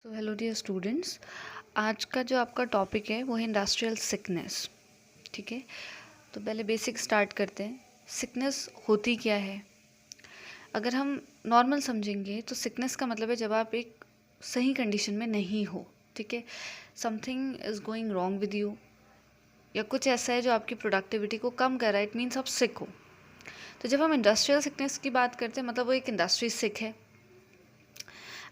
तो hello dear students, आज का जो आपका टॉपिक है वो है इंडस्ट्रियल सिकनेस। ठीक है, तो पहले बेसिक स्टार्ट करते हैं। सिकनेस होती क्या है? अगर हम नॉर्मल समझेंगे तो सिकनेस का मतलब है जब आप एक सही कंडीशन में नहीं हो। ठीक है, something is going wrong with you, या कुछ ऐसा है जो आपकी प्रोडक्टिविटी को कम कर रहा है। इट मीन्स आप सिक हो। तो जब हम इंडस्ट्रियल सिकनेस की बात करते हैं मतलब वो एक इंडस्ट्री सिक है।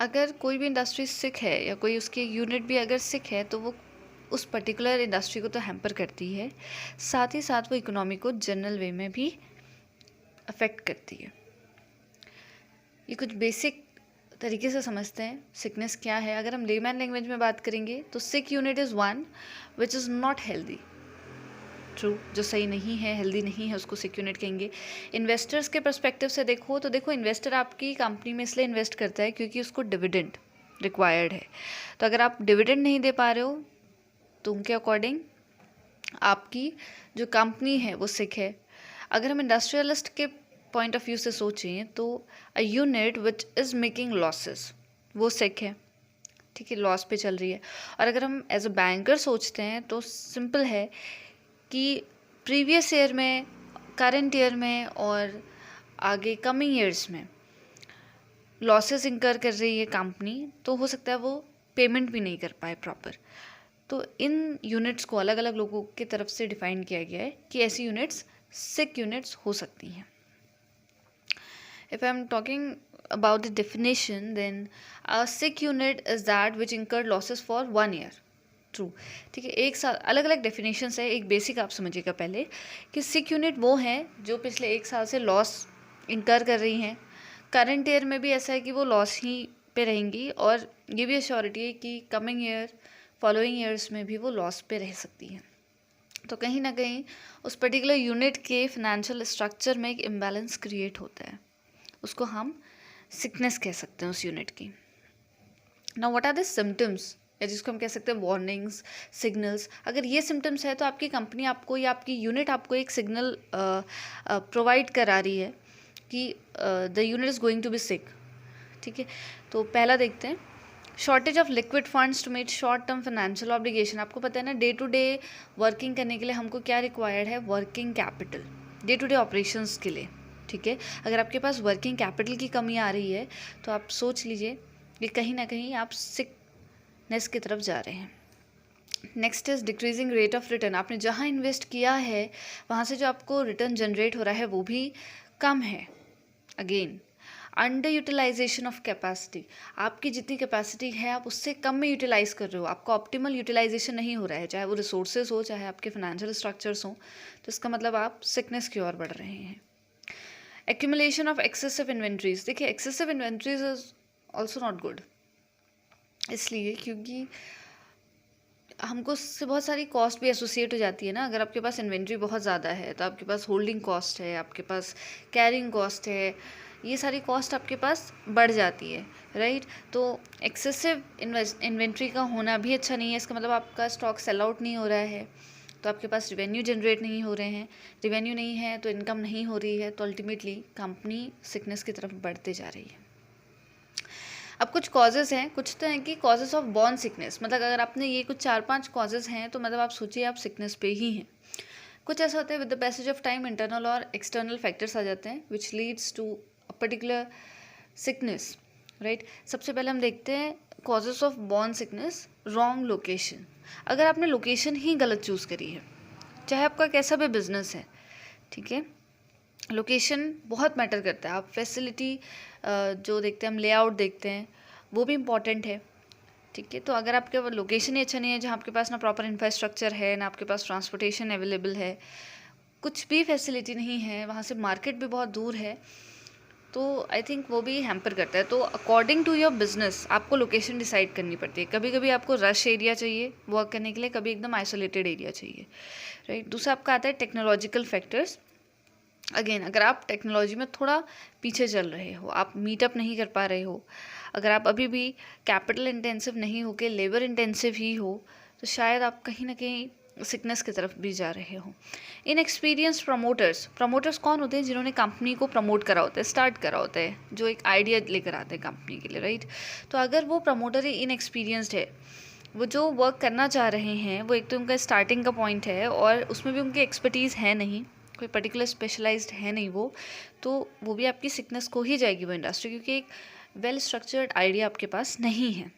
अगर कोई भी इंडस्ट्री सिक है या कोई उसकी यूनिट भी अगर सिक है तो वो उस पर्टिकुलर इंडस्ट्री को तो हैम्पर करती है, साथ ही साथ वो इकोनॉमी को जनरल वे में भी अफेक्ट करती है। ये कुछ बेसिक तरीके से समझते हैं सिकनेस क्या है। अगर हम लेमैन लैंग्वेज में बात करेंगे तो sick unit is one which is not healthy. True, जो सही नहीं है, हेल्दी नहीं है, उसको सिक यूनिट कहेंगे। इन्वेस्टर्स के पर्सपेक्टिव से देखो तो देखो, इन्वेस्टर आपकी कंपनी में इसलिए इन्वेस्ट करता है क्योंकि उसको डिविडेंड रिक्वायर्ड है। तो अगर आप डिविडेंड नहीं दे पा रहे हो तो उनके अकॉर्डिंग आपकी जो कंपनी है वो सिक है। अगर हम इंडस्ट्रियलिस्ट के पॉइंट ऑफ व्यू से सोचें तो a unit which is making losses वो सिक है। ठीक है, लॉस पे चल रही है। और अगर हम एज अ बैंकर सोचते हैं तो सिंपल है कि प्रीवियस ईयर में, करंट ईयर में और आगे कमिंग ईयर्स में लॉसेस इंकर कर रही है कंपनी, तो हो सकता है वो पेमेंट भी नहीं कर पाए प्रॉपर। तो इन यूनिट्स को अलग अलग लोगों की तरफ से डिफाइन किया गया है कि ऐसी यूनिट्स सिक यूनिट्स हो सकती हैं। If I am talking about the definition, then a sick unit is that which incurred losses for 1 year. True, ठीक है। एक साल अलग अलग डेफिनेशंस है। एक बेसिक आप समझिएगा पहले कि सिक यूनिट वो है जो पिछले एक साल से लॉस इंकर कर रही हैं। करंट ईयर में भी ऐसा है कि वो लॉस ही पे रहेंगी, और ये भी अश्योरिटी है कि कमिंग ईयर, फॉलोइंग ईयर्स में भी वो लॉस पे रह सकती हैं। तो कहीं ना कहीं उस पर्टिकुलर यूनिट के फिनेंशियल स्ट्रक्चर में एक इम्बैलेंस क्रिएट होता है, उसको हम सिकनेस कह सकते हैं उस यूनिट की। Now what are the symptoms, या जिसको हम कह सकते हैं वार्निंग्स, सिग्नल्स। अगर ये सिम्टम्स है तो आपकी कंपनी आपको या आपकी यूनिट आपको एक सिग्नल प्रोवाइड करा रही है कि the unit is going to be sick. ठीक है, तो पहला देखते हैं, shortage of liquid funds to meet short term financial obligation. आपको पता है ना, डे टू डे वर्किंग करने के लिए हमको क्या रिक्वायर्ड है? Working capital, day to day operations के लिए। ठीक है, अगर आपके पास वर्किंग कैपिटल की कमी आ रही है तो आप सोच लीजिए कि कहीं ना कहीं आप सिकनेस की तरफ जा रहे हैं। Next is decreasing rate of return. आपने जहाँ इन्वेस्ट किया है वहाँ से जो आपको रिटर्न जनरेट हो रहा है वो भी कम है। Again, under utilisation of capacity. आपकी जितनी कैपेसिटी है आप उससे कम में यूटिलाइज कर रहे हो, आपका ऑप्टिमल यूटिलाइजेशन नहीं हो रहा है, चाहे वो रिसोर्सेज हो चाहे आपके फाइनेंशियल स्ट्रक्चर्स हों। तो इसका मतलब आप सिकनेस की ओर बढ़ रहे हैं। Accumulation of excessive inventories. देखिए, excessive inventories is also not good, इसलिए क्योंकि हमको उससे बहुत सारी कॉस्ट भी एसोसिएट हो जाती है ना। अगर आपके पास इन्वेंट्री बहुत ज़्यादा है तो आपके पास होल्डिंग कॉस्ट है, आपके पास कैरिंग कॉस्ट है, ये सारी कॉस्ट आपके पास बढ़ जाती है, राइट। तो एक्सेसिव इन्वेंट्री का होना भी अच्छा नहीं है। इसका मतलब आपका स्टॉक सेल आउट नहीं हो रहा है, तो आपके पास रिवेन्यू जनरेट नहीं हो रहे हैं। रिवेन्यू नहीं है तो इनकम नहीं हो रही है, तो अल्टीमेटली कंपनी सिकनेस की तरफ बढ़ते जा रही है। अब कुछ कॉजेज़ हैं, कुछ तो हैं कि कॉजेज़ ऑफ बॉर्न सिकनेस, मतलब अगर आपने ये कुछ 4-5 कॉजेज़ हैं तो मतलब आप सोचिए आप सिकनेस पे ही हैं। कुछ ऐसा होता है with the passage of time internal और एक्सटर्नल फैक्टर्स आ जाते हैं which leads to a particular sickness, right. सबसे पहले हम देखते हैं causes of born sickness. Wrong location. अगर आपने लोकेशन ही गलत चूज़ करी है, चाहे आपका कैसा भी बिजनेस है, ठीक है, लोकेशन बहुत मैटर करता है। आप फैसिलिटी जो देखते हैं, हम लेआउट देखते हैं, वो भी इम्पॉर्टेंट है। ठीक है, तो अगर आपके लोकेशन ही अच्छा नहीं है, जहाँ आपके पास ना प्रॉपर इंफ्रास्ट्रक्चर है, ना आपके पास ट्रांसपोर्टेशन अवेलेबल है, कुछ भी फैसिलिटी नहीं है, वहाँ से मार्केट भी बहुत दूर है, तो आई थिंक वो भी हैम्पर करता है। तो अकॉर्डिंग टू योर बिजनेस आपको लोकेशन डिसाइड करनी पड़ती है। कभी कभी आपको रश एरिया चाहिए वर्क करने के लिए, कभी एकदम आइसोलेटेड एरिया चाहिए, राइट। दूसरा आपका आता है टेक्नोलॉजिकल फैक्टर्स। अगेन, अगर आप टेक्नोलॉजी में थोड़ा पीछे चल रहे हो, आप मीटअप नहीं कर पा रहे हो, अगर आप अभी भी कैपिटल इंटेंसिव नहीं हो के लेबर इंटेंसिव ही हो, तो शायद आप कहीं ना कहीं सिकनेस की तरफ भी जा रहे हो। इनएक्सपीरियंस्ड प्रमोटर्स कौन होते हैं? जिन्होंने कंपनी को प्रमोट करा होता है, स्टार्ट करा होता है, जो एक आइडिया लेकर आते हैं कंपनी के लिए, राइट। तो अगर वो प्रमोटर ही इनएक्सपीरियंस्ड है, वो जो वर्क करना चाह रहे हैं वो एक तो उनका स्टार्टिंग का पॉइंट है और उसमें भी उनकी एक्सपर्टीज़ है नहीं, कोई पर्टिकुलर स्पेशलाइज्ड है नहीं वो, तो वो भी आपकी सिकनेस को ही जाएगी वो इंडस्ट्री, क्योंकि एक वेल स्ट्रक्चर्ड आइडिया आपके पास नहीं है।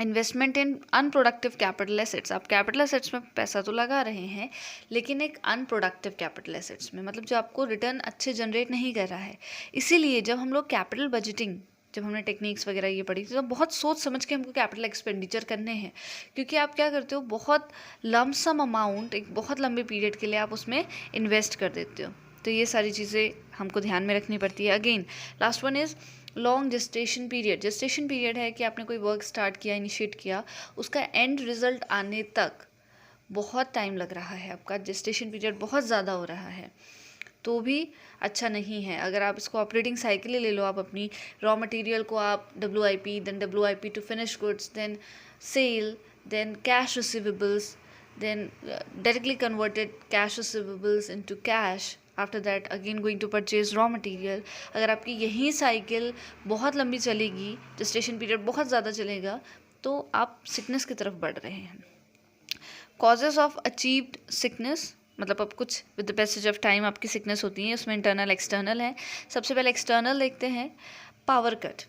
इन्वेस्टमेंट इन अनप्रोडक्टिव कैपिटल एसेट्स, आप कैपिटल एसेट्स में पैसा तो लगा रहे हैं लेकिन एक अनप्रोडक्टिव कैपिटल एसेट्स में, मतलब जो आपको रिटर्न अच्छे जनरेट नहीं कर रहा है। इसीलिए जब हम लोग कैपिटल बजटिंग, जब हमने टेक्निक्स वगैरह ये पढ़ी तो बहुत सोच समझ के हमको कैपिटल एक्सपेंडिचर करने हैं, क्योंकि आप क्या करते हो, बहुत लमसम अमाउंट एक बहुत लंबे पीरियड के लिए आप उसमें इन्वेस्ट कर देते हो। तो ये सारी चीज़ें हमको ध्यान में रखनी पड़ती है। Again last one is long gestation period. Gestation period है कि आपने कोई वर्क स्टार्ट किया, इनिशिएट किया, उसका एंड रिजल्ट आने तक बहुत टाइम लग रहा है, आपका जेस्टेशन पीरियड बहुत ज़्यादा हो रहा है, तो भी अच्छा नहीं है। अगर आप इसको ऑपरेटिंग साइकिल ले लो, आप अपनी रॉ मटेरियल को आप WIP, then WIP to finish goods, then sale, then cash receivables, then directly converted cash receivables into cash, after that again going to purchase raw material. अगर आपकी यही साइकिल बहुत लंबी चलेगी, जेस्टेशन पीरियड बहुत ज़्यादा चलेगा, तो आप सिकनेस की तरफ बढ़ रहे हैं। कॉजेज़ ऑफ अचीव्ड सिकनेस, मतलब अब कुछ with the passage of time आपकी सिकनेस होती है, उसमें इंटरनल एक्सटर्नल है। सबसे पहले एक्सटर्नल देखते हैं, पावर कट।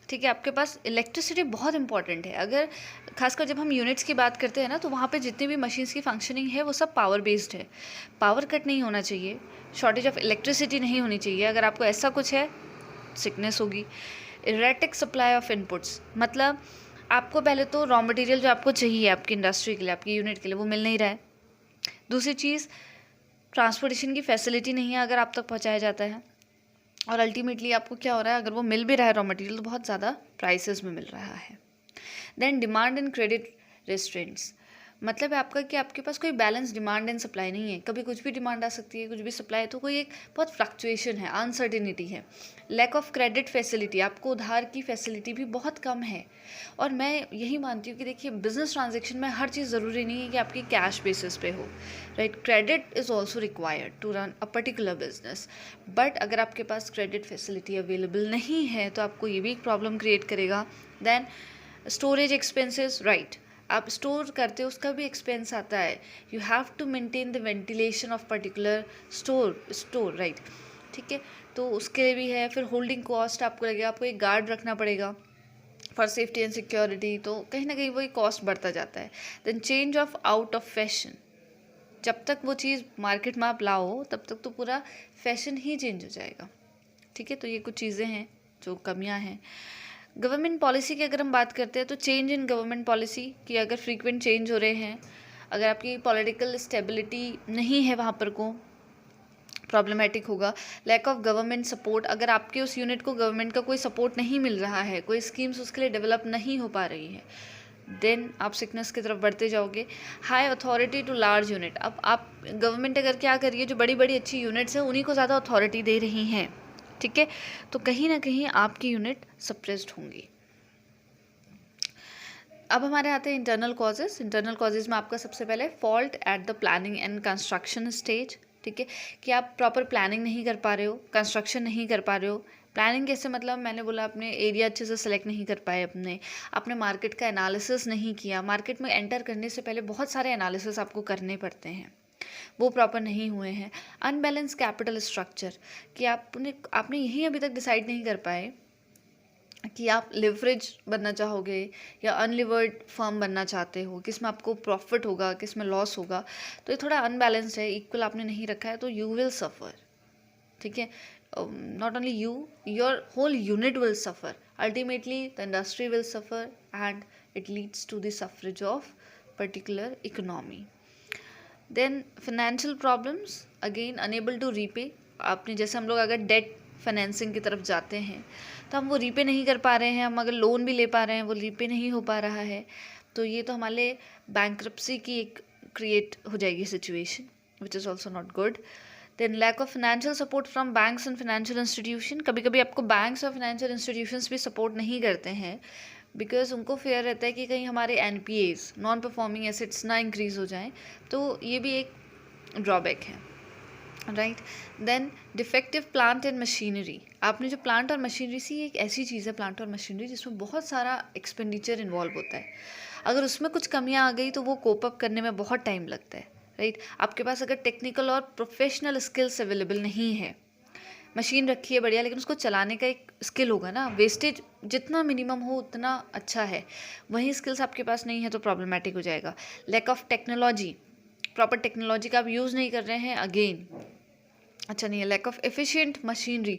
ठीक है, आपके पास इलेक्ट्रिसिटी बहुत इंपॉर्टेंट है। अगर खासकर जब हम यूनिट्स की बात करते हैं ना, तो वहाँ पे जितनी भी मशीन्स की फंक्शनिंग है वो सब पावर बेस्ड है। पावर कट नहीं होना चाहिए, शॉर्टेज ऑफ इलेक्ट्रिसिटी नहीं होनी चाहिए। अगर आपको ऐसा कुछ है, सिकनेस होगी। इरेटिक सप्लाई ऑफ इनपुट्स, मतलब आपको पहले तो रॉ मटेरियल जो आपको चाहिए आपकी इंडस्ट्री के लिए, आपकी यूनिट के लिए, वो मिल नहीं रहा है। दूसरी चीज़, ट्रांसपोर्टेशन की फैसिलिटी नहीं है अगर आप तक पहुंचाया जाता है, और अल्टीमेटली आपको क्या हो रहा है, अगर वो मिल भी रहा है रॉ मटेरियल तो बहुत ज़्यादा प्राइसेस में मिल रहा है। देन डिमांड एंड क्रेडिट रेस्ट्रेंट्स, मतलब है आपका कि आपके पास कोई बैलेंस डिमांड एंड सप्लाई नहीं है, कभी कुछ भी डिमांड आ सकती है, कुछ भी सप्लाई है, तो कोई एक बहुत फ्लक्चुएशन है, अनसर्टिनिटी है। लैक ऑफ क्रेडिट फैसिलिटी, आपको उधार की फैसिलिटी भी बहुत कम है। और मैं यही मानती हूँ कि देखिए, बिजनेस ट्रांजेक्शन में हर चीज़ ज़रूरी नहीं है कि आपकी कैश बेसिस पे हो, right. Credit is also required to run a particular business, but अगर आपके पास क्रेडिट फैसिलिटी अवेलेबल नहीं है तो आपको ये भी एक प्रॉब्लम क्रिएट करेगा। देन स्टोरेज एक्सपेंसेस, राइट, आप स्टोर करते हो उसका भी एक्सपेंस आता है। You have to maintain the ventilation of particular store, right, ठीक है, तो उसके लिए भी है। फिर होल्डिंग कॉस्ट आपको लगेगा, आपको एक गार्ड रखना पड़ेगा फॉर सेफ्टी एंड सिक्योरिटी, तो कहीं ना कहीं वही कॉस्ट बढ़ता जाता है। Then change of out of fashion, जब तक वो चीज़ मार्केट में आप लाओ तब तक तो पूरा फैशन ही चेंज हो जाएगा, ठीक है। तो ये कुछ चीज़ें हैं जो कमियां हैं। गवर्नमेंट पॉलिसी की अगर हम बात करते हैं तो चेंज इन गवर्नमेंट पॉलिसी कि अगर फ्रीक्वेंट चेंज हो रहे हैं, अगर आपकी पॉलिटिकल स्टेबिलिटी नहीं है वहाँ पर को प्रॉब्लमेटिक होगा। लैक ऑफ गवर्नमेंट सपोर्ट, अगर आपके उस यूनिट को गवर्नमेंट का कोई सपोर्ट नहीं मिल रहा है, कोई स्कीम्स उसके लिए डेवलप नहीं हो पा रही है, देन आप सिकनेस की तरफ बढ़ते जाओगे। High authority to large unit, अब आप गवर्नमेंट अगर क्या कर रही है, जो बड़ी बड़ी अच्छी यूनिट्स हैं उन्हीं को ज़्यादा अथॉरिटी दे रही हैं, ठीक है, तो कहीं ना कहीं आपकी यूनिट सप्रेस्ड होंगी। अब हमारे आते हैं इंटरनल कॉजेज़। इंटरनल कॉजेज़ में आपका सबसे पहले fault at the planning and construction stage, ठीक है, कि आप प्रॉपर प्लानिंग नहीं कर पा रहे हो, कंस्ट्रक्शन नहीं कर पा रहे हो। प्लानिंग कैसे, मतलब मैंने बोला अपने एरिया अच्छे से सेलेक्ट नहीं कर पाए, अपने मार्केट का एनालिसिस नहीं किया। मार्केट में एंटर करने से पहले बहुत सारे एनालिसिस आपको करने पड़ते हैं, वो प्रॉपर नहीं हुए हैं। अनबैलेंस कैपिटल स्ट्रक्चर, कि आपने यही अभी तक डिसाइड नहीं कर पाए कि आप लिवरेज बनना चाहोगे या अनलिवर्ड फर्म बनना चाहते हो, किस में आपको प्रॉफिट होगा, किस में लॉस होगा, तो ये थोड़ा अनबैलेंस्ड है, इक्वल आपने नहीं रखा है, तो यू विल सफ़र, ठीक है। Not only you, your whole unit will suffer, ultimately the industry will suffer and it leads to the sufferage of particular economy. Then financial problems, again unable to repay, आपने जैसे हम लोग अगर debt financing की तरफ जाते हैं तो हम वो रीपे नहीं कर पा रहे हैं, हम अगर लोन भी ले पा रहे हैं वो रीपे नहीं हो पा रहा है, तो ये तो हमारे बैंक्रप्सी की एक क्रिएट हो जाएगी situation, which is also not good. Then lack of financial support from banks and financial institution, कभी कभी आपको बैंक्स और फाइनेंशियल इंस्टीट्यूशंस भी सपोर्ट नहीं करते हैं, बिकॉज उनको फेयर रहता है कि कहीं हमारे NPAs नॉन परफॉर्मिंग एसेट्स ना इंक्रीज़ हो जाएं, तो ये भी एक ड्रॉबैक है, right. Then defective plant and machinery. आपने जो प्लांट और मशीनरी सी, एक ऐसी चीज़ है प्लांट और मशीनरी जिसमें बहुत सारा एक्सपेंडिचर इन्वॉल्व होता है। अगर उसमें कुछ कमियां आ गई तो वो कोप अप करने में बहुत टाइम लगता है, राइट। आपके पास अगर टेक्निकल और प्रोफेशनल स्किल्स अवेलेबल नहीं है, मशीन रखी है बढ़िया, लेकिन उसको चलाने का एक स्किल होगा ना, वेस्टेज जितना मिनिमम हो उतना अच्छा है, वही स्किल्स आपके पास नहीं है तो प्रॉब्लमेटिक हो जाएगा। Lack of technology, proper technology का आप यूज़ नहीं कर रहे हैं, अगेन अच्छा नहीं है। Lack of efficient machinery,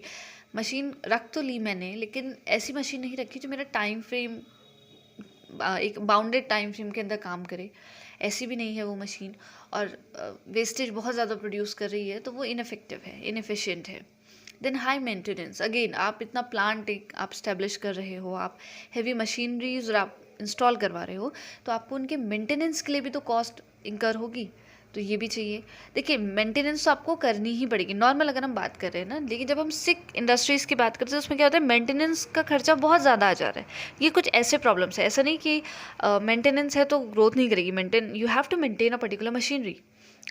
machine रख तो ली मैंने लेकिन ऐसी मशीन नहीं रखी जो मेरा टाइम फ्रेम, एक बाउंडेड टाइम फ्रेम के अंदर काम करे, ऐसी भी नहीं है वो मशीन, और वेस्टेज बहुत ज़्यादा प्रोड्यूस कर रही है, तो वो इनफेक्टिव है, इनएफिशिएंट है। देन हाई मेंटेनेंस, अगेन आप इतना प्लांट एक आप स्टैब्लिश कर रहे हो, आप हैवी मशीनरीज और आप इंस्टॉल करवा रहे हो, तो आपको उनके मेंटेनेंस के लिए भी तो कॉस्ट इंकर होगी, तो ये भी चाहिए। देखिए मेंटेनेंस तो आपको करनी ही पड़ेगी, नॉर्मल अगर हम बात कर रहे हैं ना, लेकिन जब हम सिक इंडस्ट्रीज़ की बात करते हैं उसमें क्या होता है, मेंटेनेंस का खर्चा बहुत ज़्यादा आ जा रहा है। ये कुछ ऐसे प्रॉब्लम्स है, ऐसा नहीं कि मेंटेनेंस है तो ग्रोथ नहीं करेगी, you have to maintain a particular machinery.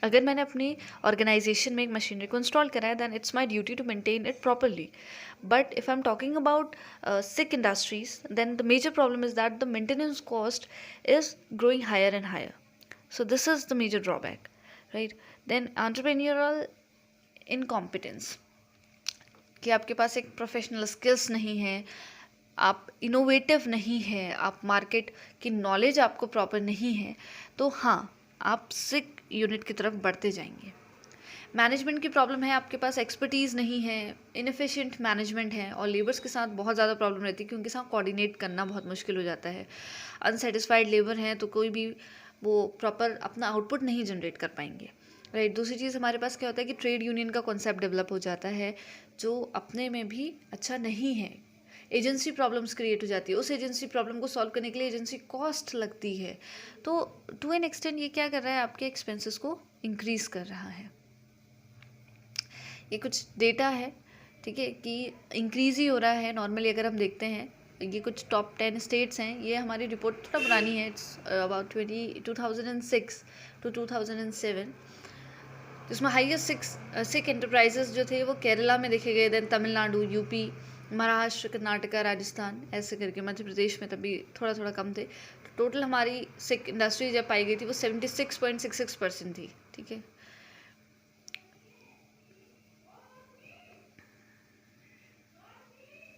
अगर मैंने अपनी ऑर्गेनाइजेशन में एक मशीनरी को इंस्टॉल कराया, then it's my duty to maintain it properly. But if I am talking about sick industries, then the major problem is that the maintenance cost is growing higher and higher, so this is the major drawback, right. Then entrepreneurial incompetence, कि आपके पास एक professional skills नहीं है, आप innovative नहीं है, आप market की नॉलेज आपको प्रॉपर नहीं है, तो हाँ आप सिक यूनिट की तरफ बढ़ते जाएंगे। मैनेजमेंट की प्रॉब्लम है, आपके पास एक्सपर्टीज़ नहीं है, इनएफिशिएंट मैनेजमेंट है, और लेबर्स के साथ बहुत ज़्यादा प्रॉब्लम रहती है कि उनके साथ कोऑर्डिनेट करना बहुत मुश्किल हो जाता है। अनसेटिस्फाइड लेबर हैं तो कोई भी वो प्रॉपर अपना आउटपुट नहीं जनरेट कर पाएंगे, राइट। दूसरी चीज़ हमारे पास क्या होता है कि ट्रेड यूनियन का कॉन्सेप्ट डेवलप हो जाता है, जो अपने में भी अच्छा नहीं है। एजेंसी प्रॉब्लम्स क्रिएट हो जाती है, उस एजेंसी प्रॉब्लम को सॉल्व करने के लिए एजेंसी कॉस्ट लगती है, तो टू एन एक्सटेंट ये क्या कर रहा है, आपके एक्सपेंसेस को इंक्रीज़ कर रहा है। ये कुछ डेटा है, ठीक है, कि इंक्रीज़ ही हो रहा है नॉर्मली। अगर हम देखते हैं ये कुछ टॉप 10 स्टेट्स हैं, ये हमारी रिपोर्ट थोड़ा पुरानी है, इट्स अबाउट 2006 to 2007, जिसमें हाईएस्ट सिक एंटरप्राइजेस जो थे वो केरला में देखे गए, देन तमिलनाडु, यूपी, महाराष्ट्र, कर्नाटका, राजस्थान, ऐसे करके मध्य प्रदेश में तभी थोड़ा थोड़ा कम थे। टोटल हमारी सिक इंडस्ट्री जब पाई गई थी वो 76.66% थी, ठीक है।